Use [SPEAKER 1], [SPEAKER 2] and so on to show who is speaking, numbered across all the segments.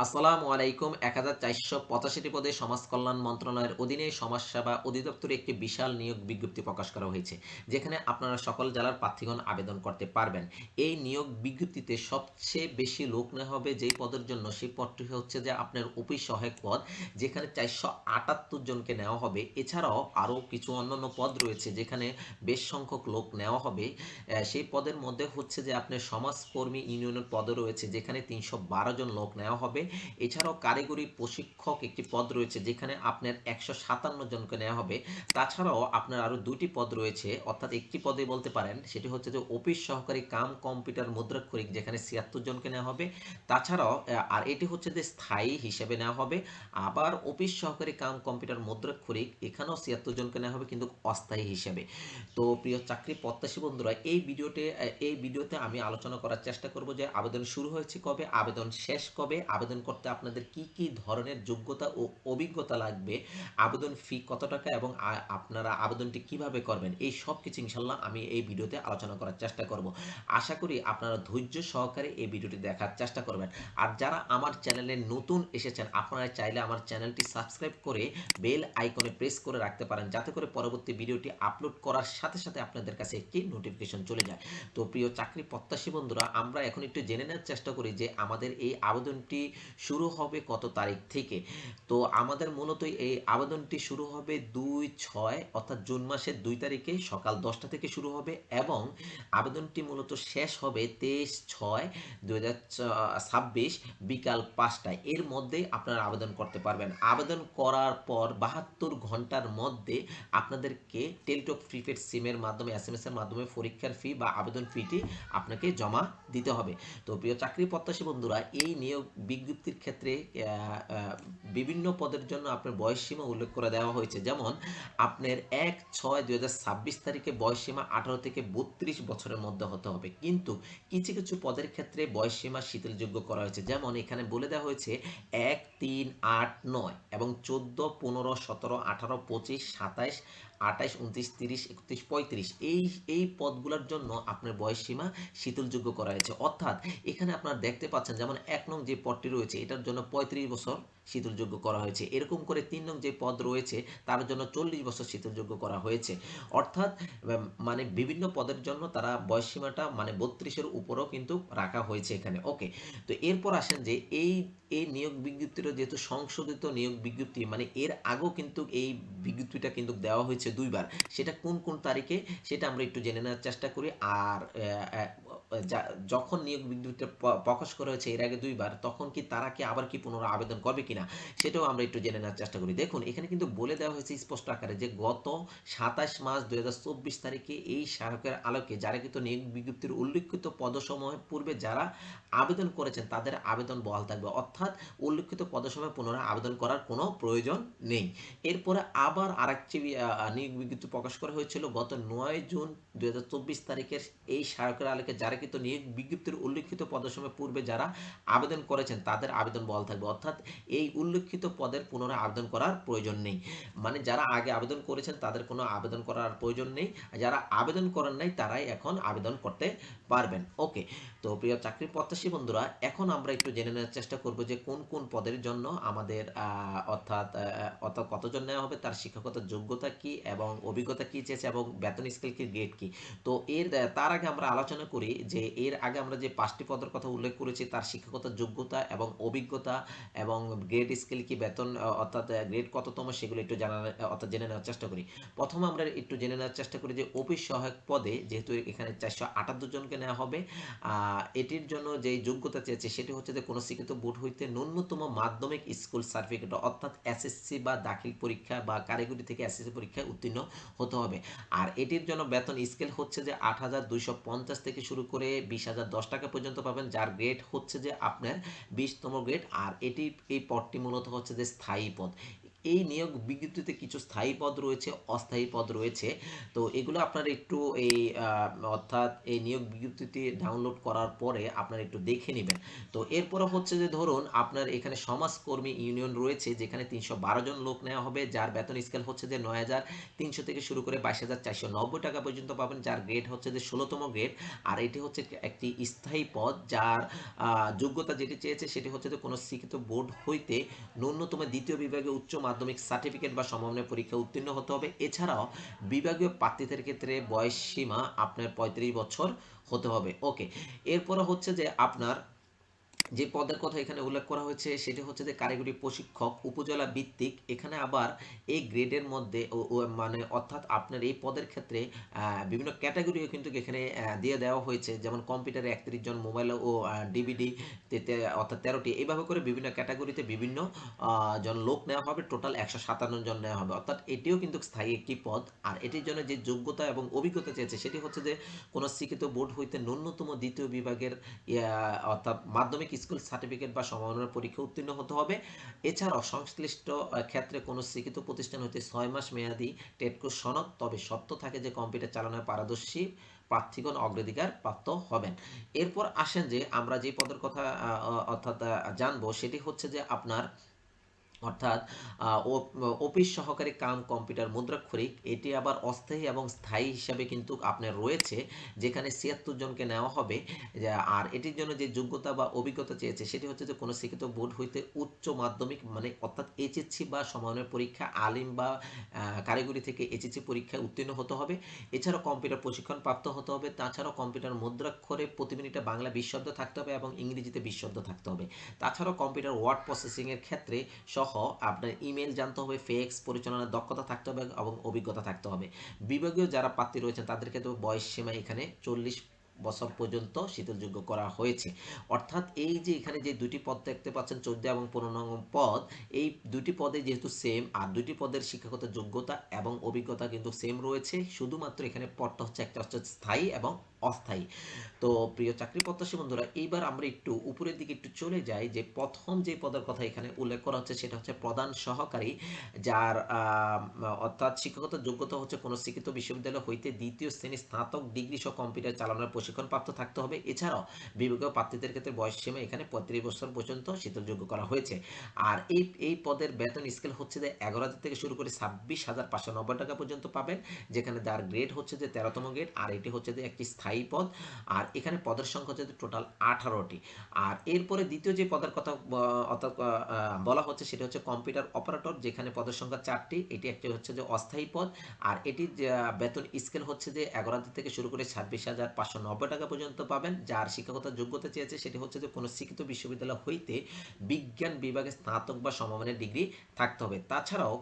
[SPEAKER 1] আসসালামু আলাইকুম। ১,৪৮৫টি পদে সমাজ কল্যাণ মন্ত্রণালয়ের অধীনে সমাজসেবা অধিদপ্তরে একটি বিশাল নিয়োগ বিজ্ঞপ্তি প্রকাশ করা হয়েছে, যেখানে আপনারা সকল জেলার প্রার্থীগণ আবেদন করতে পারবেন। এই নিয়োগ বিজ্ঞপ্তিতে সবচেয়ে বেশি লোক নেওয়া হবে যেই পদের জন্য, সেই পদটি হচ্ছে যে আপনার অফিস সহায়ক পদ, যেখানে ৪৭৮ জনকে নেওয়া হবে। এছাড়াও আরও কিছু অন্যান্য পদ রয়েছে যেখানে বেশ সংখ্যক লোক নেওয়া হবে। সেই পদের মধ্যে হচ্ছে যে আপনার সমাজকর্মী ইউনিয়নের পদও রয়েছে, যেখানে ৩১২ জন লোক নেওয়া হবে। এছাড়াও কারিগরি প্রশিক্ষক একটি পদ রয়েছে, যেখানে আপনার ১৫৭ জনকে নেওয়া হবে। তাছাড়াও আপনার আরও দুটি পদ রয়েছে, অর্থাৎ একটি পদে বলতে পারেন, সেটি হচ্ছে যে অফিস সহকারী কাম কম্পিউটার মুদ্রাক্ষরিক, যেখানে ৭৬ জনকে নেওয়া হবে। তাছাড়াও আর এটি হচ্ছে যে স্থায়ী হিসেবে নেওয়া হবে। আবার অফিস সহকারী কাম কম্পিউটার মুদ্রাক্ষরিক, এখানেও ৭৬ জনকে নেওয়া হবে, কিন্তু অস্থায়ী হিসেবে। তো প্রিয় চাকরি প্রত্যাশী বন্ধুরা, এই ভিডিওতে আমি আলোচনা করার চেষ্টা করব যে আবেদন শুরু হয়েছে কবে, আবেদন শেষ কবে, আবেদন করতে আপনাদের কি কি ধরনের যোগ্যতা ও অভিজ্ঞতা লাগবে, আবেদন ফি কত টাকা, এবং আপনারা আবেদনটি কিভাবে করবেন, এই সব কিছু ইনশাল্লাহ আমি এই ভিডিওতে আলোচনা করার চেষ্টা করব। আশা করি আপনারা ধৈর্য সহকারে এই ভিডিওটি দেখার চেষ্টা করবেন। আর যারা আমার চ্যানেলে নতুন এসেছেন, আপনারা চাইলে আমার চ্যানেলটি সাবস্ক্রাইব করে বেল আইকনে প্রেস করে রাখতে পারেন, যাতে করে পরবর্তী ভিডিওটি আপলোড করার সাথে সাথে আপনাদের কাছে একটি নোটিফিকেশন চলে যায়। তো প্রিয় চাকরি প্রত্যাশী বন্ধুরা, আমরা এখন একটু জেনে নেওয়ার চেষ্টা করি যে আমাদের এই আবেদনটি শুরু হবে কত তারিখ থেকে। তো আমাদের মূলত এই আবেদনটি শুরু হবে ২/৬, অর্থাৎ জুন মাসের ২ তারিখে সকাল ১০টা থেকে শুরু হবে, এবং আবেদনটি মূলত শেষ হবে ২৩/৬/২০২৬ বিকাল ৫টায়। এর মধ্যেই আপনারা আবেদন করতে পারবেন। আবেদন করার পর ৭২ ঘন্টার মধ্যে আপনাদেরকে টেলিটক প্রিপেড সিমের মাধ্যমে, এসএমএস এর মাধ্যমে পরীক্ষার ফি বা আবেদন ফিটি আপনাকে জমা দিতে হবে। তো প্রিয় চাকরি প্রত্যাশী বন্ধুরা, এই নিয়োগ বিজ্ঞপ্তির ক্ষেত্রে বিভিন্ন পদের জন্য আপনার বয়সসীমা উল্লেখ করে দেওয়া হয়েছে। যেমন আপনার ১/৬/২০২৬ তারিখে বয়সসীমা ১৮ থেকে ৩২ বছরের মধ্যে হতে হবে, কিন্তু কিছু কিছু পদের ক্ষেত্রে বয়সসীমা শিথিলযোগ্য করা হয়েছে। যেমন এখানে বলে দেওয়া হয়েছে ১, ৩, ৮, ৯ এবং ১৪, ১৫, ১৭, ১৮, ২৫, ২৭, ২৮, ২৯, ৩০, ৩১, ৩৫, এই পদগুলোর জন্য আপনার বয়সসীমা শিথিলযোগ্য করা হয়েছে। অর্থাৎ এখানে আপনারা দেখতে পাচ্ছেন, যেমন ১ নং যে পদটি রয়েছে, এটার জন্য ৩৫ বছর শিথিলযোগ্য করা হয়েছে। এরকম করে ৩ নং যে পদ রয়েছে, তার জন্য ৪০ বছর শিথিলযোগ্য করা হয়েছে। অর্থাৎ মানে বিভিন্ন পদের জন্য তারা বয়সসীমাটা মানে ৩২-এর উপরেও কিন্তু রাখা হয়েছে এখানে। ওকে, তো এরপর আসেন যে এই নিয়োগ বিজ্ঞপ্তিটা যেহেতু সংশোধিত নিয়োগ বিজ্ঞপ্তি, মানে এর আগেও কিন্তু এই বিজ্ঞপ্তিটা কিন্তু দেওয়া হয়েছে দুইবার। সেটা কোন কোন তারিখে, সেটা আমরা একটু জেনে নেওয়ার চেষ্টা করি। আর যখন নিয়োগ বিজ্ঞপ্তিটা প্রকাশ করা হয়েছে এর আগে দুইবার, তখন কি তারা কি আবার কি পুনরায় আবেদন করবে কিনা, সেটাও আমরা একটু জেনে নেওয়ার চেষ্টা করি। দেখুন, এখানে কিন্তু বলে দেওয়া হয়েছে স্পষ্ট আকারে যে গত ২৭ মার্চ ২০২৪ তারিখে এই সহায়কের আলোকে জারিকৃত নিয়োগ বিজ্ঞপ্তির উল্লিখিত পদসমূহের পূর্বে যারা আবেদন করেছেন তাদের আবেদন বহাল থাকবে। অর্থাৎ উল্লিখিত পদসমূহে পুনরায় আবেদন করার কোনো প্রয়োজন নেই। এরপরে আবার আরেকটি নিয়োগ বিজ্ঞপ্তি প্রকাশ করা হয়েছিল গত ৯ জুন ২০২৪ তারিখের এই সহায়কের আলোকে জারিকৃত নিয়োগ বিজ্ঞপ্তির উল্লিখিত পদসমূহের পূর্বে যারা আবেদন করেছেন তাদের আবেদন বহাল থাকবে। অর্থাৎ এই উল্লিখিত পদের পুনরায় আবেদন করার প্রয়োজন নেই। মানে যারা আগে আবেদন করেছেন তাদের কোনো আবেদন করার প্রয়োজন নেই, যারা আবেদন করেন নাই তারাই এখন আবেদন করতে পারবেন। ওকে, তো প্রিয় চাকরি প্রত্যাশী বন্ধুরা, এখন আমরা একটু জেনে নেওয়ার চেষ্টা করব যে কোন কোন পদের জন্য আমাদের অর্থাৎ কতজন নেওয়া হবে, তার শিক্ষাগত যোগ্যতা কি এবং অভিজ্ঞতা কি চেয়েছে, এবং বেতন স্কেল কি, গ্রেড কি। তো তার আগে আমরা আলোচনা করি যে এর আগে আমরা যে ৫টি পদের কথা উল্লেখ করেছি, তার শিক্ষাগত যোগ্যতা এবং অভিজ্ঞতা এবং গ্রেড স্কেল কি, বেতন অর্থাৎ গ্রেড কততম, সেগুলো একটু অর্থাৎ জেনে নেওয়ার চেষ্টা করি। প্রথমে আমরা একটু জেনে নেওয়ার চেষ্টা করি যে অফিস সহায়ক পদে যেহেতু এখানে ৪৭৮ জনকে নেওয়া হবে, এটির জন্য যে যোগ্যতা চেয়েছে সেটি হচ্ছে যে কোনো শিক্ষিত বোর্ড হইতে ন্যূনতম মাধ্যমিক স্কুল সার্টিফিকেট, অর্থাৎ এসএসসি বা দাখিল পরীক্ষা বা কারিগরি থেকে এসএসসি পরীক্ষায় উত্তীর্ণ হতে হবে। আর এটির জন্য বেতন স্কেল হচ্ছে যে ৮,২৫০ থেকে শুরু করে ২০,০১০ টাকা পর্যন্ত পাবেন, যার গ্রেড হচ্ছে যে আপনার ২০তম গ্রেড। আর এই পদটি মূলত হচ্ছে যে স্থায়ী পদ। এই নিয়োগ বিজ্ঞপ্তিতে কিছু স্থায়ী পদ রয়েছে, অস্থায়ী পদ রয়েছে। তো এগুলো আপনারা একটু এই অর্থাৎ এই নিয়োগ বিজ্ঞপ্তিটি ডাউনলোড করার পরে আপনারা একটু দেখে নেবেন। তো এরপরে হচ্ছে যে ধরুন আপনার এখানে সমাজকর্মী ইউনিয়ন রয়েছে, যেখানে 312 জন লোক নেওয়া হবে, যার বেতন স্কেল হচ্ছে যে 9,300 থেকে শুরু করে 22,490 টাকা পর্যন্ত পাবেন, যার গ্রেড হচ্ছে যে 16তম গ্রেড। আর এটি হচ্ছে একটি স্থায়ী পদ, যার যোগ্যতা যেটি চেয়েছে সেটি হচ্ছে যে কোনো শিক্ষিত বোর্ড হইতে ন্যূনতম দ্বিতীয় বিভাগে উচ্চ মাধ্যমিক সার্টিফিকেট বা সমমানের পরীক্ষা উত্তীর্ণ হতে হবে। এছাড়াও বিভাগীয় প্রার্থীদের ক্ষেত্রে বয়স সীমা আপনার 35 বছর হতে হবে। ওকে, এরপরে হচ্ছে যে আপনার যে পদের কথা এখানে উল্লেখ করা হয়েছে সেটি হচ্ছে যে কারিগরি প্রশিক্ষক উপজেলা ভিত্তিক। এখানে আবার এই গ্রেডের মধ্যে মানে অর্থাৎ আপনার এই পদের ক্ষেত্রে বিভিন্ন ক্যাটাগরিও কিন্তু এখানে দিয়ে দেওয়া হয়েছে, যেমন কম্পিউটারে 31 জন, মোবাইল ও ডিভিডি অর্থাৎ 13টি, এইভাবে করে বিভিন্ন ক্যাটাগরিতে বিভিন্ন জন লোক নেওয়া হবে, টোটাল 157 জন নেওয়া হবে। অর্থাৎ এটিও কিন্তু স্থায়ী একটি পদ। আর এটির জন্য যে যোগ্যতা এবং অভিজ্ঞতা চেয়েছে সেটি হচ্ছে যে কোনো শিক্ষিত বোর্ড হইতে ন্যূনতম দ্বিতীয় বিভাগের অর্থাৎ মাধ্যমিক স্কুল সার্টিফিকেট বা সমমানের পরীক্ষা উত্তীর্ণ হতে হবে। এছাড়াও সংশ্লিষ্ট ক্ষেত্রে কোনো শিক্ষিত প্রতিষ্ঠান হইতে 6 মাস মেয়াদি টেটকো সনদ, তবে শর্ত থাকে যে কম্পিউটার চালানোয় পারদর্শী প্রার্থীগণ অগ্রাধিকার প্রাপ্ত হবেন। এরপর আসেন যে আমরা যে পদের কথা অর্থাৎ জানবো সেটি হচ্ছে যে আপনার অর্থাৎ অফিস সহকারী কাম কম্পিউটার মুদ্রাক্ষরিক। এটি আবার অস্থায়ী এবং স্থায়ী হিসাবে কিন্তু আপনার রয়েছে, যেখানে 76 জনকে নেওয়া হবে। আর এটির জন্য যে যোগ্যতা বা অভিজ্ঞতা চেয়েছে সেটি হচ্ছে যে কোনো শিক্ষিত বোর্ড হইতে উচ্চ মাধ্যমিক মানে অর্থাৎ এইচএসসি বা সমমানের পরীক্ষা, আলিম বা কারিগরি থেকে এইচএসসি পরীক্ষায় উত্তীর্ণ হতে হবে। এছাড়াও কম্পিউটার প্রশিক্ষণ প্রাপ্ত হতে হবে। তাছাড়াও কম্পিউটার মুদ্রাক্ষরে প্রতি মিনিটে বাংলা 20 শব্দ থাকতে হবে এবং ইংরেজিতে 20 শব্দ থাকতে হবে। তাছাড়াও কম্পিউটার ওয়ার্ড প্রসেসিংয়ের ক্ষেত্রে সহ আপনার ইমেল জানতে হবে, ফেক্স পরিচালনার দক্ষতা থাকতে হবে এবং অভিজ্ঞতা থাকতে হবে। বিভাগীয় যারা প্রার্থী রয়েছেন তাদের ক্ষেত্রে বয়স সীমা এখানে 40 বছর পর্যন্ত শিথিলযোগ্য করা হয়েছে। অর্থাৎ এই যে এখানে যে দুটি পদ দেখতে পাচ্ছেন 14 এবং 15 নং পদ, এই দুটি পদে যেহেতু সেম, আর দুটি পদের শিক্ষাগত যোগ্যতা এবং অভিজ্ঞতা কিন্তু সেম রয়েছে, শুধুমাত্র এখানে পদটা হচ্ছে একটা হচ্ছে স্থায়ী এবং অস্থায়ী। তো প্রিয় চাকরি প্রত্যাশী বন্ধুরা, এইবার আমরা একটু উপরের দিকে একটু চলে যাই। যে প্রথম যে পদের কথা এখানে উল্লেখ করা হচ্ছে সেটা হচ্ছে প্রধান সহকারী, যার অর্থাৎ শিক্ষাগত যোগ্যতা হচ্ছে কোনো শিক্ষিত বিশ্ববিদ্যালয় হইতে দ্বিতীয় শ্রেণী স্নাতক ডিগ্রি সহ কম্পিউটার চালানোর প্রশিক্ষণ প্রাপ্ত থাকতে হবে। এছাড়াও বিভাগীয় প্রার্থীদের ক্ষেত্রে বয়স সীমা এখানে 35 বছর পর্যন্ত শিথিলযোগ্য করা হয়েছে। আর এই পদের বেতন স্কেল হচ্ছে যে 11,000 থেকে শুরু করে 26,590 টাকা পর্যন্ত পাবেন, যেখানে যার গ্রেড হচ্ছে যে 13তম গ্রেড। আর এটি হচ্ছে যে একটি স্থায়ী পদ। আর এখানে পদের সংখ্যা হচ্ছে টোটাল 18টি। আর এরপরে দ্বিতীয় যে পদের কথা অর্থাৎ বলা হচ্ছে সেটা হচ্ছে কম্পিউটার অপারেটর, যেখানে পদের সংখ্যা 4টি। এটি একটি হচ্ছে যে অস্থায়ী পদ। আর এটির বেতন স্কেল হচ্ছে যে 11,000 থেকে শুরু করে 26,590 টাকা পর্যন্ত পাবেন। যার শিক্ষাগত যোগ্যতা চেয়েছে সেটি হচ্ছে যে কোনো শিক্ষিত বিশ্ববিদ্যালয় হইতে বিজ্ঞান বিভাগে স্নাতক বা সমমানের ডিগ্রি থাকতে হবে। তাছাড়াও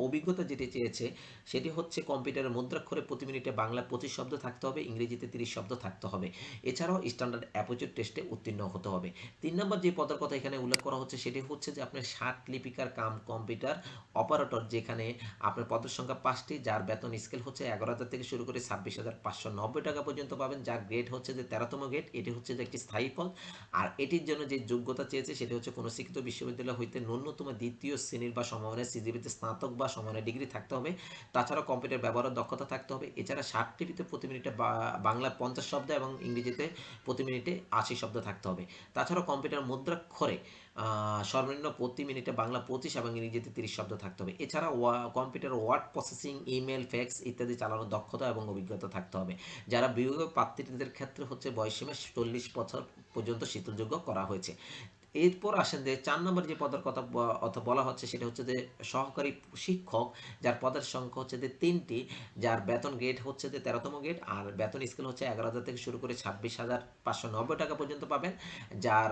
[SPEAKER 1] অভিজ্ঞতা যেটি চেয়েছে সেটি হচ্ছে কম্পিউটারের মুদ্রাক্ষরে প্রতি মিনিটে বাংলা 25 শব্দ থাকতে হবে, ইংরেজিতে 30 শব্দ থাকতে হবে। এছাড়াও স্ট্যান্ডার্ড অ্যাপটিটিউড টেস্টে উত্তীর্ণ হতে হবে। 3 নম্বর যে পদের কথা এখানে উল্লেখ করা হচ্ছে সেটি হচ্ছে যে আপনার ষাট লিপিকার কাম কম্পিউটার অপারেটর, যেখানে আপনার পদের সংখ্যা 5টি। যার বেতন স্কেল হচ্ছে 11,000 থেকে শুরু করে 26,590 টাকা পর্যন্ত পাবেন। যার গ্রেড হচ্ছে যে 13তম গ্রেড। এটি হচ্ছে যে একটি স্থায়ী পদ। আর এটির জন্য যে যোগ্যতা চেয়েছে সেটি হচ্ছে কোনো শিক্ষিত বিশ্ববিদ্যালয় হইতে ন্যূনতম দ্বিতীয় শ্রেণীর বা সমমানের সিজিপিতে স্নাতক বা সমমানের ডিগ্রি থাকতে হবে। তাছাড়া কম্পিউটার ব্যবহারের দক্ষতা থাকতে হবে। এছাড়া 60 টিভিতে প্রতি মিনিটে বাংলা 50 শব্দ এবং ইংরেজিতে প্রতি মিনিটে 80 শব্দ থাকতে হবে। তাছাড়া কম্পিউটার মুদ্রাক্ষরে সর্বনিম্ন প্রতি মিনিটে বাংলা 25 এবং ইংরেজিতে 30 শব্দ থাকতে হবে। এছাড়া computer word processing, email, fax ইত্যাদি চালানোর দক্ষতা এবং অভিজ্ঞতা থাকতে হবে। যারা বিভাগীয় প্রার্থীদের ক্ষেত্রে হচ্ছে বয়সসীমা 40 বছর পর্যন্ত শিথিলযোগ্য করা হয়েছে। এরপর আসেন যে 4 নম্বর যে পদের কথা বলা হচ্ছে সেটা হচ্ছে যে সহকারী শিক্ষক, যার পদের সংখ্যা হচ্ছে যে 3টি। যার বেতন গ্রেড হচ্ছে যে 13তম গ্রেড। আর বেতন স্কেল হচ্ছে 11,000 থেকে শুরু করে 26,590 টাকা পর্যন্ত পাবেন। যার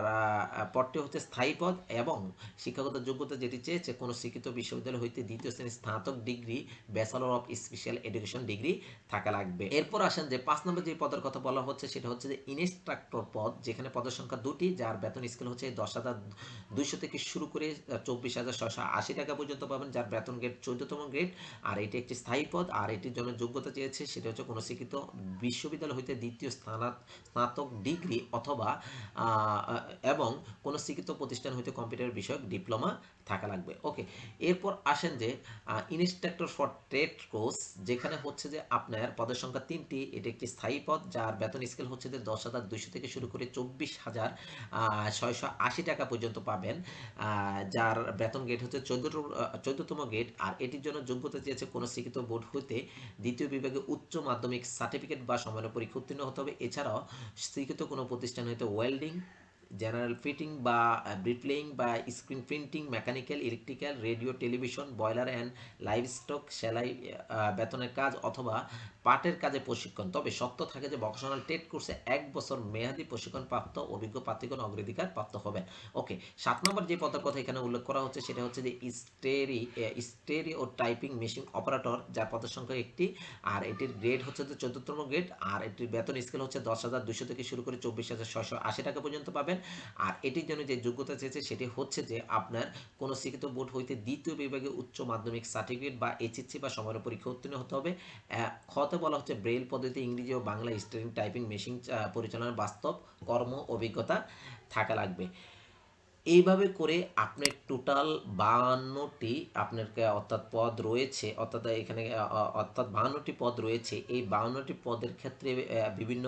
[SPEAKER 1] পদটি হচ্ছে স্থায়ী পদ এবং শিক্ষাগত যোগ্যতা যেটি চেয়েছে কোনো শিক্ষিত বিশ্ববিদ্যালয় হইতে দ্বিতীয় শ্রেণীর স্নাতক degree, bachelor of special education degree থাকা লাগবে। এরপর আসেন যে 5 নম্বর যে পদের কথা বলা হচ্ছে সেটা হচ্ছে যে ইনস্ট্রাক্টর পদ, যেখানে পদের সংখ্যা 2টি। যার বেতন স্কেল হচ্ছে 10,200 থেকে শুরু করে 24,680 টাকা পর্যন্ত পাবেন, যার বেতন গ্রেড 14তম গ্রেড। আর এটি একটি স্থায়ী পদ। আর এটির জন্য যোগ্যতা চেয়েছে সেটা হচ্ছে কোনো শিক্ষিত বিশ্ববিদ্যালয় হইতে দ্বিতীয় স্নাতক ডিগ্রি অথবা এবং কোনো শিক্ষিত প্রতিষ্ঠান হইতে কম্পিউটার বিষয়ক ডিপ্লোমা থাকা লাগবে। ওকে, এরপর আসেন যে ইনস্ট্রাক্টর ফর ট্রেড কোর্স, যেখানে হচ্ছে যে আপনার পদের সংখ্যা 3টি। এটি একটি স্থায়ী পদ, যার বেতন স্কেল হচ্ছে যে 10,200 থেকে শুরু করে 24,680 টাকা পর্যন্ত পাবেন, যার বেতন গ্রেড হচ্ছে 14তম গ্রেড। আর এটির জন্য যোগ্যতা চেয়েছে কোনো শিক্ষিত বোর্ড হইতে দ্বিতীয় বিভাগে উচ্চ মাধ্যমিক সার্টিফিকেট বা সমান পরীক্ষা উত্তীর্ণ হতে হবে। এছাড়াও শিক্ষিত কোনো প্রতিষ্ঠান হইতে ওয়েল্ডিং, জেনারেল ফিটিং বা ব্রিকলেইং বা screen printing, mechanical, electrical, radio, television, boiler and livestock, সেলাই, বেতনের কাজ অথবা পাটের কাজে প্রশিক্ষণ। তবে শর্ত থাকে যে ভোকেশনাল ট্রেড কোর্সে 1 বছর মেয়াদি প্রশিক্ষণপ্রাপ্ত অভিজ্ঞ প্রার্থীগণ অগ্রাধিকার প্রাপ্ত হবেন। ওকে, 7 নম্বর যে পদের কথা এখানে উল্লেখ করা হচ্ছে সেটা হচ্ছে যে স্টেরিও টাইপিং মেশিন অপারেটর, যার পদের সংখ্যা 1টি। আর এটির গ্রেড হচ্ছে যে 14তম গ্রেড। আর এটির বেতন স্কেল হচ্ছে 10,200 থেকে শুরু করে 24,680 টাকা পর্যন্ত পাবেন। আর এটির জন্য যে যোগ্যতা চেয়েছে সেটি হচ্ছে যে আপনার কোনো শিক্ষিত বোর্ড হইতে দ্বিতীয় বিভাগে উচ্চ মাধ্যমিক সার্টিফিকেট বা এইচএসসি বা সমান পরীক্ষা উত্তীর্ণ হতে হবে। খতে বলা হচ্ছে ব্রেইল পদ্ধতি ইংরেজি ও বাংলা স্টেরিং টাইপিং মেশিন পরিচালনার বাস্তব কর্ম অভিজ্ঞতা থাকা লাগবে। এইভাবে করে আপনার টোটাল 52টি আপনার অর্থাৎ পদ রয়েছে, অর্থাৎ এখানে অর্থাৎ 52টি পদ রয়েছে। এই 52টি পদের ক্ষেত্রে বিভিন্ন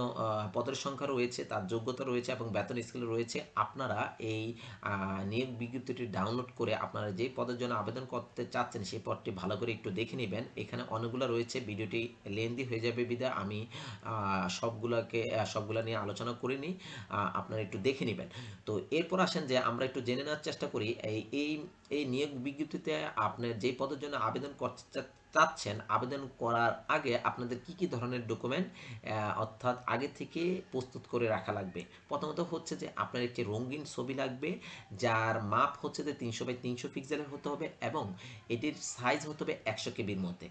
[SPEAKER 1] পদের সংখ্যা রয়েছে, তার যোগ্যতা রয়েছে এবং বেতন স্কেল রয়েছে। আপনারা এই নিয়োগ বিজ্ঞপ্তিটি ডাউনলোড করে আপনারা যেই পদের জন্য আবেদন করতে চাচ্ছেন সেই পদটি ভালো করে একটু দেখে নেবেন। এখানে অনেকগুলো রয়েছে, ভিডিওটি লেন্দি হয়ে যাবে বিধায় আমি সবগুলা নিয়ে আলোচনা করিনি, আপনারা একটু দেখে নেবেন। তো এরপর আসেন যে আমরা একটু জেনে নেওয়ার চেষ্টা করি এই নিয়োগ বিজ্ঞপ্তিতে আপনার যে পদের জন্য আবেদন করতে চাচ্ছেন, আবেদন করার আগে আপনাদের কি কি ধরনের ডকুমেন্ট অর্থাৎ আগে থেকে প্রস্তুত করে রাখা লাগবে। প্রথমত হচ্ছে যে আপনার একটি রঙিন ছবি লাগবে, যার মাপ হচ্ছে যে 300x300 পিক্সেলের হতে হবে এবং এটির সাইজ হতে হবে 100 কেবির মধ্যে।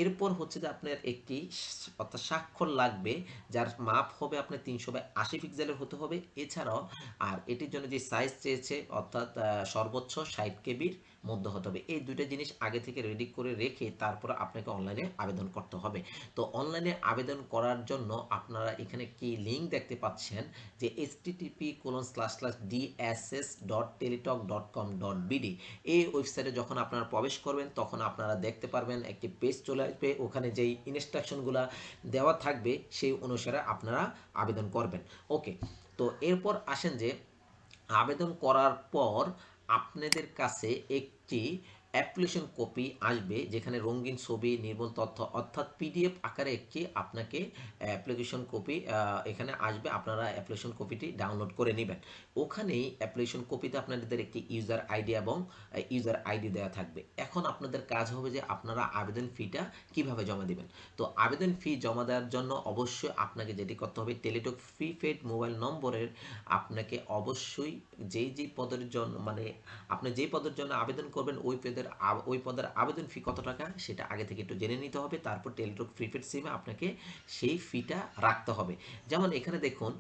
[SPEAKER 1] এরপর হচ্ছে যে আপনার একটি অর্থাৎ স্বাক্ষর লাগবে, যার মাপ হবে আপনার 300x80 পিক্সেলের হতে হবে। এছাড়াও আর এটির জন্য যে সাইজ চেয়েছে অর্থাৎ সর্বোচ্চ 60 কেবির মধ্যে হতে হবে। এই দুইটা জিনিস আগে থেকে রেডি করে রেখে তারপর আপনাকে অনলাইনে আবেদন করতে হবে। তো অনলাইনে আবেদন করার জন্য আপনারা এখানে কি লিঙ্ক দেখতে পাচ্ছেন যে http://dss.teletalk.com.bd, এই ওয়েবসাইটে যখন আপনারা প্রবেশ করবেন তখন আপনারা দেখতে পারবেন একটি পেজ চলে আসবে। ওখানে যেই ইনস্ট্রাকশনগুলো দেওয়া থাকবে সেই অনুসারে আপনারা আবেদন করবেন। ওকে, তো এরপর আসেন যে আবেদন করার পর আপনাদের কাছে একটি অ্যাপ্লিকেশন কপি আসবে, যেখানে রঙিন ছবি, নির্ভুল তথ্য অর্থাৎ পিডিএফ আকারে একটি আপনাকে অ্যাপ্লিকেশন কপি এখানে আসবে। আপনারা অ্যাপ্লিকেশন কপিটি ডাউনলোড করে নেবেন। ওখানেই অ্যাপ্লিকেশন কপিতে আপনাদের একটি ইউজার আইডি এবং ইউজার আইডি দেওয়া থাকবে। এখন আপনাদের কাজ হবে যে আপনারা আবেদন ফিটা কিভাবে জমা দিবেন। তো আবেদন ফি জমা দেওয়ার জন্য অবশ্যই আপনাকে যেটি করতে হবে, টেলিটক প্রিপেড মোবাইল নম্বরের আপনাকে অবশ্যই যেই পদের জন্য মানে আপনি যেই পদের জন্য আবেদন করবেন ওই পদের আবেদন ফি কত টাকা সেটা আগে থেকে একটু জেনে নিতে হবে। তারপর টেলিটক প্রিপেড সিমে আপনাকে সেই ফিটা রাখতে হবে। যেমন এখানে দেখুন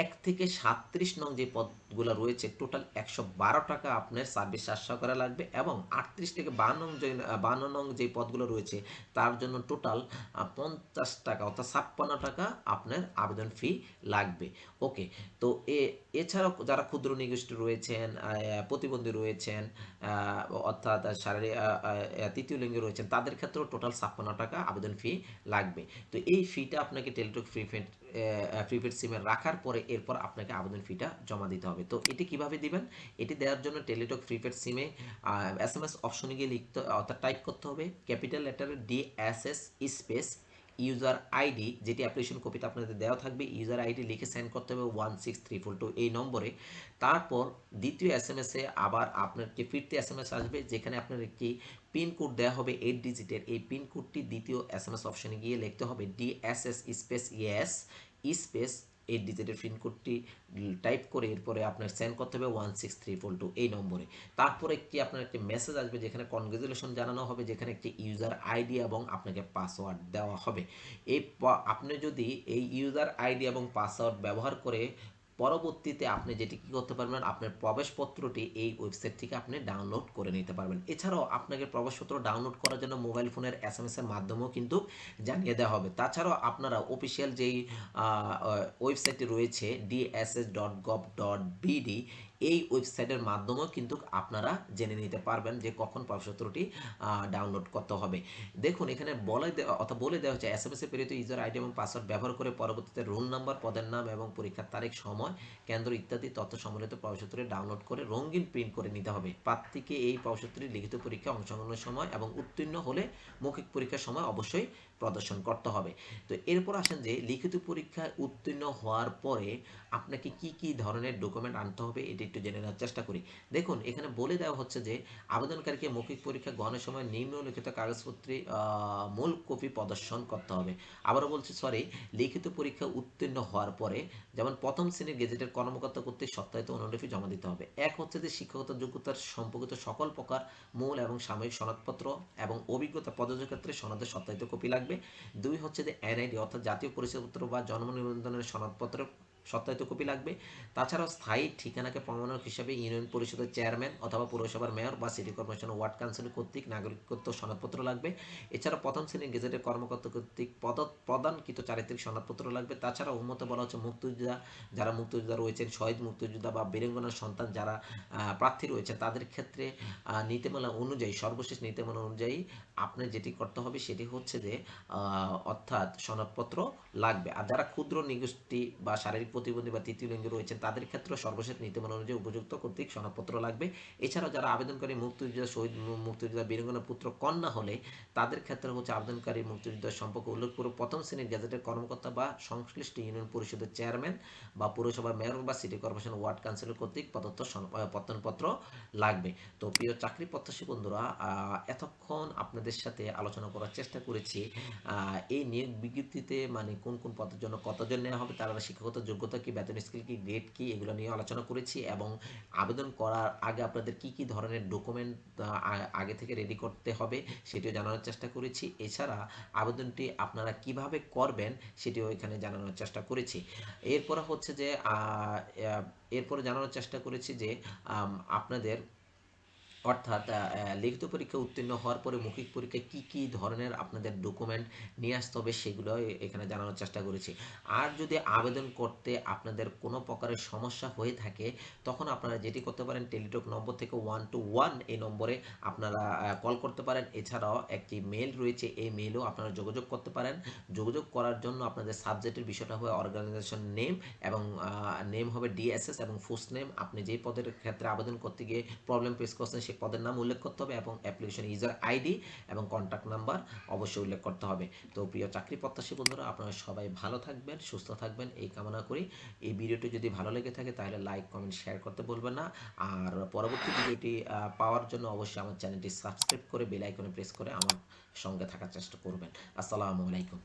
[SPEAKER 1] 1 থেকে 37 নং যে পদগুলো রয়েছে টোটাল 112 টাকা আপনার সার্ভিস চার্জ করা লাগবে এবং 38 থেকে 52 নং যে পদগুলো রয়েছে তার জন্য টোটাল 50 টাকা অর্থাৎ 56 টাকা আপনার আবেদন ফি লাগবে। ওকে, তো এছাড়াও যারা ক্ষুদ্র নিগোষ্ঠী রয়েছেন, প্রতিবন্ধী রয়েছেন, অর্থাৎ শারীরিক তৃতীয় লিঙ্গে রয়েছেন, তাদের ক্ষেত্রেও টোটাল 56 টাকা আবেদন ফি লাগবে। তো এই ফিটা আপনাকে টেলিটক প্রিপেড সিমে রাখার পরে এরপর আপনাকে আবেদন ফিটা জমা দিতে হবে। তো এটি কিভাবে দিবেন, এটি দেওয়ার জন্য টেলিটক প্রিপেড সিমে SMS অপশনে গিয়ে লিখতে অর্থাৎ টাইপ করতে হবে ক্যাপিটাল লেটারে DSS স্পেস ইউজার আইডি, যেটি অ্যাপ্লিকেশন কপিটা আপনাদের দেওয়া থাকবে, ইউজার আইডি লিখে সেন্ড করতে হবে 16342 এই নম্বরে। তারপর দ্বিতীয় SMS-এ আবার আপনাকে ফিরতে SMS আসবে, যেখানে আপনার একটি পিনকোড দেওয়া হবে 8 ডিজিটের। এই পিনকোডটি দ্বিতীয় SMS অপশনে গিয়ে লিখতে হবে DSS স্পেস ইএস স্পেস 8 ডিজিটের পিনকোডটি টাইপ করে এরপরে আপনার সেন্ড করতে হবে 16342 এই নম্বরে। তারপর আপনার একটি মেসেজ আসবে যেখানে কনগ্রেচুলেশন জানানো হবে, যেখানে একটি ইউজার আইডি এবং আপনাকে পাসওয়ার্ড দেওয়া হবে। আপনি যদি এই ইউজার আইডি এবং পাসওয়ার্ড ব্যবহার করে পরবর্তীতে আপনি যেটি কী করতে পারবেন, আপনার প্রবেশপত্রটি এই ওয়েবসাইট থেকে আপনি ডাউনলোড করে নিতে পারবেন। এছাড়াও আপনাকে প্রবেশপত্র ডাউনলোড করার জন্য মোবাইল ফোনের এসএমএস এর মাধ্যমেও কিন্তু জানিয়ে দেওয়া হবে। তাছাড়াও আপনারা অফিসিয়াল যেই ওয়েবসাইটটি রয়েছে dss.gov.bd, এই ওয়েবসাইটের মাধ্যমেও কিন্তু আপনারা জেনে নিতে পারবেন যে কখন প্রবেশপত্রটি ডাউনলোড করতে হবে। দেখুন এখানে বলে দেওয়া হচ্ছে এসএমএস এ প্রেরিত ইউজার আইডি এবং পাসওয়ার্ড ব্যবহার করে পরবর্তীতে রোল নাম্বার, পদের নাম এবং পরীক্ষার তারিখ, সময়, কেন্দ্র ইত্যাদি তথ্য সম্বলিত প্রবেশপত্রটি ডাউনলোড করে রঙিন প্রিন্ট করে নিতে হবে। প্রার্থীকে এই প্রবেশপত্রটি লিখিত পরীক্ষা অংশগ্রহণের সময় এবং উত্তীর্ণ হলে মৌখিক পরীক্ষার সময় অবশ্যই প্রদর্শন করতে হবে। তো এরপর আসেন যে লিখিত পরীক্ষায় উত্তীর্ণ হওয়ার পরে আপনাকে কি কি ধরনের ডকুমেন্ট আনতে হবে এটি একটু জেনে নেওয়ার চেষ্টা করি। দেখুন এখানে বলে দেওয়া হচ্ছে যে আবেদনকারীকে মৌখিক পরীক্ষা গ্রহণের সময় নিম্নলিখিত কাগজপত্রে মূল কপি প্রদর্শন করতে হবে। আবারও বলছি সরি, লিখিত পরীক্ষা উত্তীর্ণ হওয়ার পরে যেমন প্রথম শ্রেণীর গেজেটের কর্মকর্তা কর্তৃক সত্যায়িত অনুলিপি জমা দিতে হবে। এক হচ্ছে যে শিক্ষাগত যোগ্যতার সম্পর্কিত সকল প্রকার মূল এবং সাময়িক সনদপত্র এবং অভিজ্ঞতা প্রযোজ্য ক্ষেত্রে সনদের সত্যায়িত কপি লাগবে। দুই হচ্ছে যে এনআইডি অর্থাৎ জাতীয় পরিচয়পত্র বা জন্ম নিবন্ধনের সনদপত্র সত্যায়িত কপি লাগবে। তাছাড়াও স্থায়ী ঠিকানাকে প্রমাণক হিসাবে ইউনিয়ন পরিষদের চেয়ারম্যান অথবা পৌরসভার মেয়র বা সিটি কর্পোরেশন ওয়ার্ড কাউন্সিল কর্তৃক নাগরিকত্ব সনদপত্র লাগবে। এছাড়া প্রথম শ্রেণীর গেজেটের কর্মকর্তা কর্তৃক প্রদানকৃত চারিত্রিক সনদপত্র লাগবে। তাছাড়া উন্মত বলা হচ্ছে মুক্তিযোদ্ধা, যারা মুক্তিযোদ্ধা রয়েছেন, শহীদ মুক্তিযোদ্ধা বা বীরাঙ্গনার সন্তান যারা প্রার্থী রয়েছে তাদের ক্ষেত্রে নীতিমালা অনুযায়ী, সর্বশেষ নীতিমালা অনুযায়ী আপনার যেটি করতে হবে সেটি হচ্ছে যে অর্থাৎ সনদপত্র লাগবে। আর যারা ক্ষুদ্র নিগোষ্ঠী বা শারীরিক প্রতিবন্ধী বা তৃতীয় লিঙ্গ রয়েছেন তাদের ক্ষেত্রে সর্বশেষ নীতিমালা অনুযায়ী উপযুক্ত কর্তৃক সনদপত্র লাগবে। এছাড়াও যারা আবেদনকারী মুক্তিযোদ্ধা, শহীদ মুক্তিযোদ্ধা, বীরাঙ্গনার পুত্র কন্যা হলে তাদের ক্ষেত্রে হচ্ছে আবেদনকারী মুক্তিযোদ্ধার সম্পর্কে উল্লেখ করে প্রথম শ্রেণীর গেজেটের কর্মকর্তা বা সংশ্লিষ্ট ইউনিয়ন পরিষদের চেয়ারম্যান বা পৌরসভার মেয়র বা সিটি কর্পোরেশন ওয়ার্ড কাউন্সিলর কর্তৃক প্রদত্ত প্রত্যয়নপত্র লাগবে। তো প্রিয় চাকরি প্রত্যাশী বন্ধুরা, এতক্ষণ আপনাদের সাথে আলোচনা করার চেষ্টা করেছি এই নিয়োগ বিজ্ঞপ্তিতে মানে কোন কোন পদের জন্য কতজন নেওয়া হবে, তারা শিক্ষাগত যোগ্যতা কি, বেতন স্কেল কি, গ্রেড কি, এগুলো নিয়ে আলোচনা করেছি এবং আবেদন করার আগে আপনাদের কি কি ধরনের ডকুমেন্ট আগে থেকে রেডি করতে হবে সেটিও জানানোর চেষ্টা করেছি। এছাড়া আবেদনটি আপনারা কিভাবে করবেন সেটিও এখানে জানানোর চেষ্টা করেছি। এরপরে হচ্ছে যে এরপরে জানানোর চেষ্টা করেছি যে আপনাদের অর্থাৎ লিখিত পরীক্ষা উত্তীর্ণ হওয়ার পরে মৌখিক পরীক্ষায় কি কি ধরনের আপনাদের ডকুমেন্ট নিয়ে আসতে হবে সেগুলো এখানে জানানোর চেষ্টা করেছি। আর যদি আবেদন করতে আপনাদের কোনো প্রকারের সমস্যা হয়ে থাকে তখন আপনারা যেটি করতে পারেন, টেলিটক নম্বর থেকে 121 এই নম্বরে আপনারা কল করতে পারেন। এছাড়াও একটি মেল রয়েছে, এই মেলেও আপনারা যোগাযোগ করতে পারেন। যোগাযোগ করার জন্য আপনাদের সাবজেক্টের বিষয়টা হবে অর্গানাইজেশন নেম এবং নেম হবে ডিএসএস এবং ফুস নেম। আপনি যেই পদের ক্ষেত্রে আবেদন করতে গিয়ে প্রবলেম ফেস করছেন সেই পদের নাম উল্লেখ করতে হবে এবং অ্যাপ্লিকেশন ইউজার আইডি এবং কন্ট্যাক্ট নাম্বার অবশ্যই উল্লেখ করতে হবে। তো প্রিয় চাকরি প্রত্যাশী বন্ধুরা, আপনারা সবাই ভালো থাকবেন, সুস্থ থাকবেন এই কামনা করি। এই ভিডিওটি যদি ভালো লেগে থাকে তাহলে লাইক, কমেন্ট, শেয়ার করতে বলবেন না। আর পরবর্তী ভিডিওটি পাওয়ার জন্য অবশ্যই আমার চ্যানেলটি সাবস্ক্রাইব করে বেল আইকনে প্রেস করে আমার সঙ্গে থাকার চেষ্টা করবেন। আসসালামু আলাইকুম।